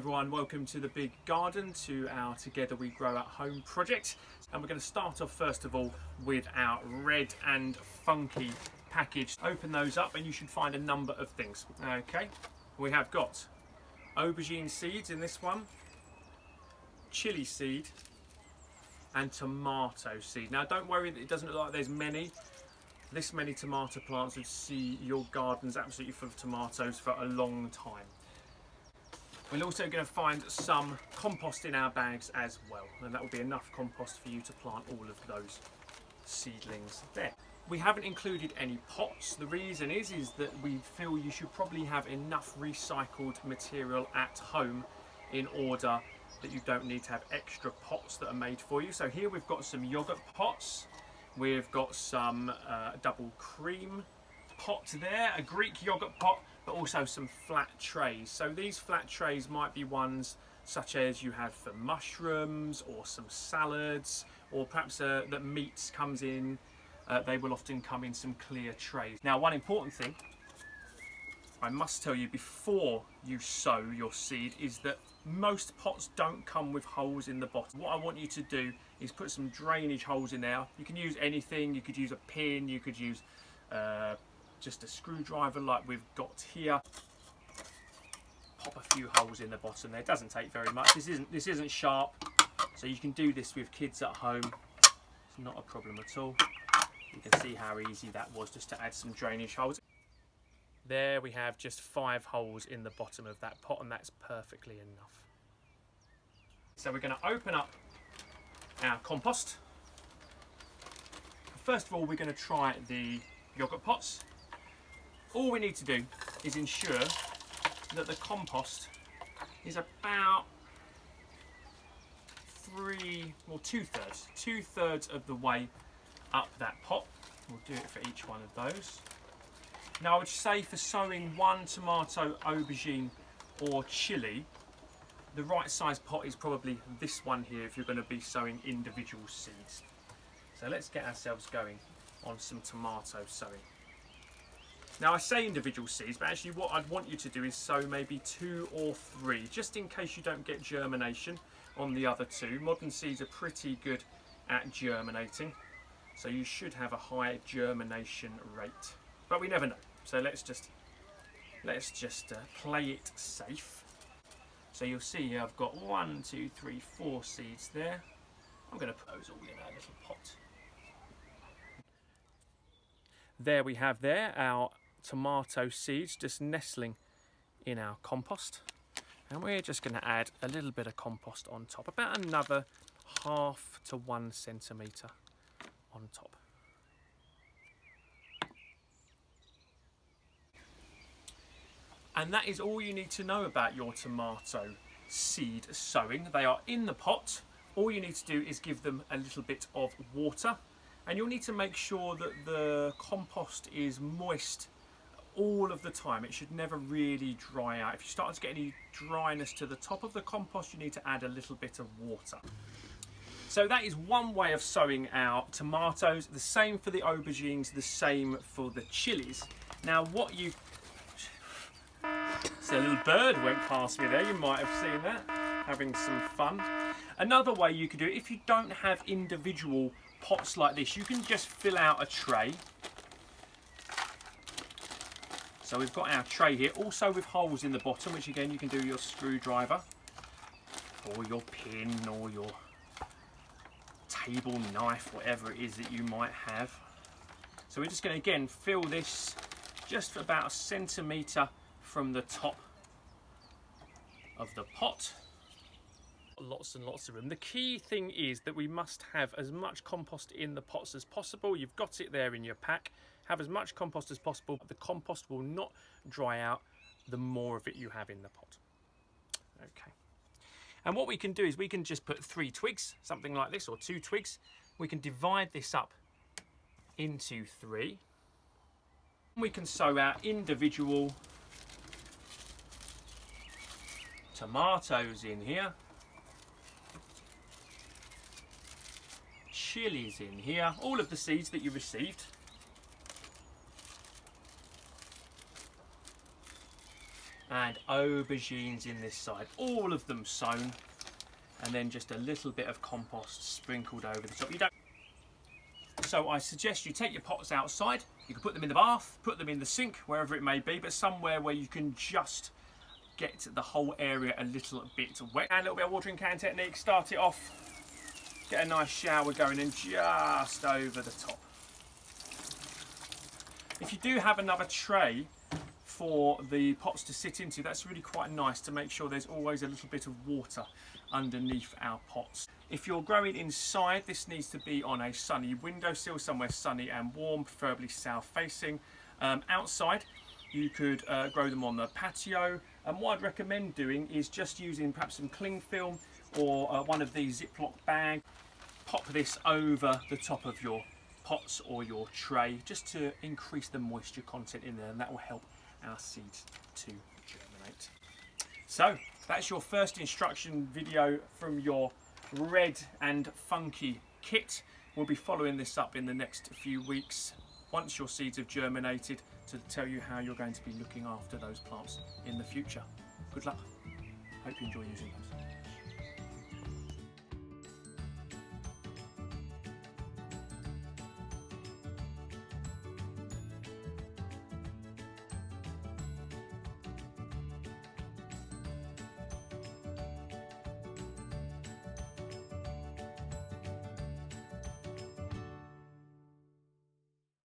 everyone, welcome to the Big Garden, to our Together We Grow at Home project. And we're going to start off first of all with our red and funky package. Open those up and you should find a number of things. Okay, we have got aubergine seeds in this one, chili seed and tomato seed. Now don't worry, it doesn't look like there's this many tomato plants would see your gardens absolutely full of tomatoes for a long time. We're also going to find some compost in our bags as well, and that will be enough compost for you to plant all of those seedlings there. We haven't included any pots. The reason is that we feel you should probably have enough recycled material at home in order that you don't need to have extra pots that are made for you. So here we've got some yogurt pots, we've got some double cream pot there, a Greek yogurt pot, but also some flat trays. So these flat trays might be ones such as you have for mushrooms or some salads, or perhaps that meats comes in. They will often come in some clear trays. Now, one important thing I must tell you before you sow your seed is that most pots don't come with holes in the bottom. What I want you to do is put some drainage holes in there. You can use anything. You could use a pin, you could use just a screwdriver like we've got here. Pop a few holes in the bottom there. It doesn't take very much. This isn't sharp, so you can do this with kids at home. It's not a problem at all. You can see how easy that was just to add some drainage holes. There we have just 5 holes in the bottom of that pot, and that's perfectly enough. So we're going to open up our compost. First of all, we're going to try the yogurt pots. All we need to do is ensure that the compost is about two-thirds of the way up that pot. We'll do it for each one of those. Now I would say for sowing one tomato, aubergine or chili, the right size pot is probably this one here if you're going to be sowing individual seeds. So let's get ourselves going on some tomato sowing. Now I say individual seeds, but actually what I'd want you to do is sow maybe 2 or 3, just in case you don't get germination on the other 2. Modern seeds are pretty good at germinating, so you should have a high germination rate, but we never know. So let's just play it safe. So you'll see here I've got 1, 2, 3, 4 seeds there. I'm going to put those all in our little pot. There we have there our tomato seeds just nestling in our compost, and we're just going to add a little bit of compost on top, about another 0.5 to 1 centimetre on top. And that is all you need to know about your tomato seed sowing. They are in the pot. All you need to do is give them a little bit of water, and you'll need to make sure that the compost is moist all of the time. It should never really dry out. If you start to get any dryness to the top of the compost, you need to add a little bit of water. So that is one way of sowing our tomatoes. The same for the aubergines, the same for the chilies. Now what you... So a little bird went past me there, you might have seen that, having some fun. Another way you could do it, if you don't have individual pots like this, you can just fill out a tray. So we've got our tray here, also with holes in the bottom, which again you can do your screwdriver or your pin or your table knife, whatever it is that you might have. So we're just going to again fill this just for about 1 centimetre from the top of the pot. Lots and lots of room. The key thing is that we must have as much compost in the pots as possible. You've got it there in your pack. Have as much compost as possible. The compost will not dry out the more of it you have in the pot. Okay. And what we can do is we can just put 3 twigs, something like this, or 2 twigs. We can divide this up into 3. We can sow our individual tomatoes in here, chilies in here, all of the seeds that you received. and aubergines in this side, all of them sown, and then just a little bit of compost sprinkled over the top. You don't. So I suggest you take your pots outside. You can put them in the bath, put them in the sink, wherever it may be, but somewhere where you can just get the whole area a little bit wet. And a little bit of watering can technique, start it off, get a nice shower going and just over the top. If you do have another tray for the pots to sit into, that's really quite nice to make sure there's always a little bit of water underneath our pots. If you're growing inside, this needs to be on a sunny windowsill, somewhere sunny and warm, preferably south facing. Outside, you could grow them on the patio, and what I'd recommend doing is just using perhaps some cling film or one of these Ziploc bags. Pop this over the top of your pots or your tray just to increase the moisture content in there, and that will help our seeds to germinate. So that's your first instruction video from your red and funky kit. We'll be following this up in the next few weeks once your seeds have germinated to tell you how you're going to be looking after those plants in the future. Good luck. Hope you enjoy using those.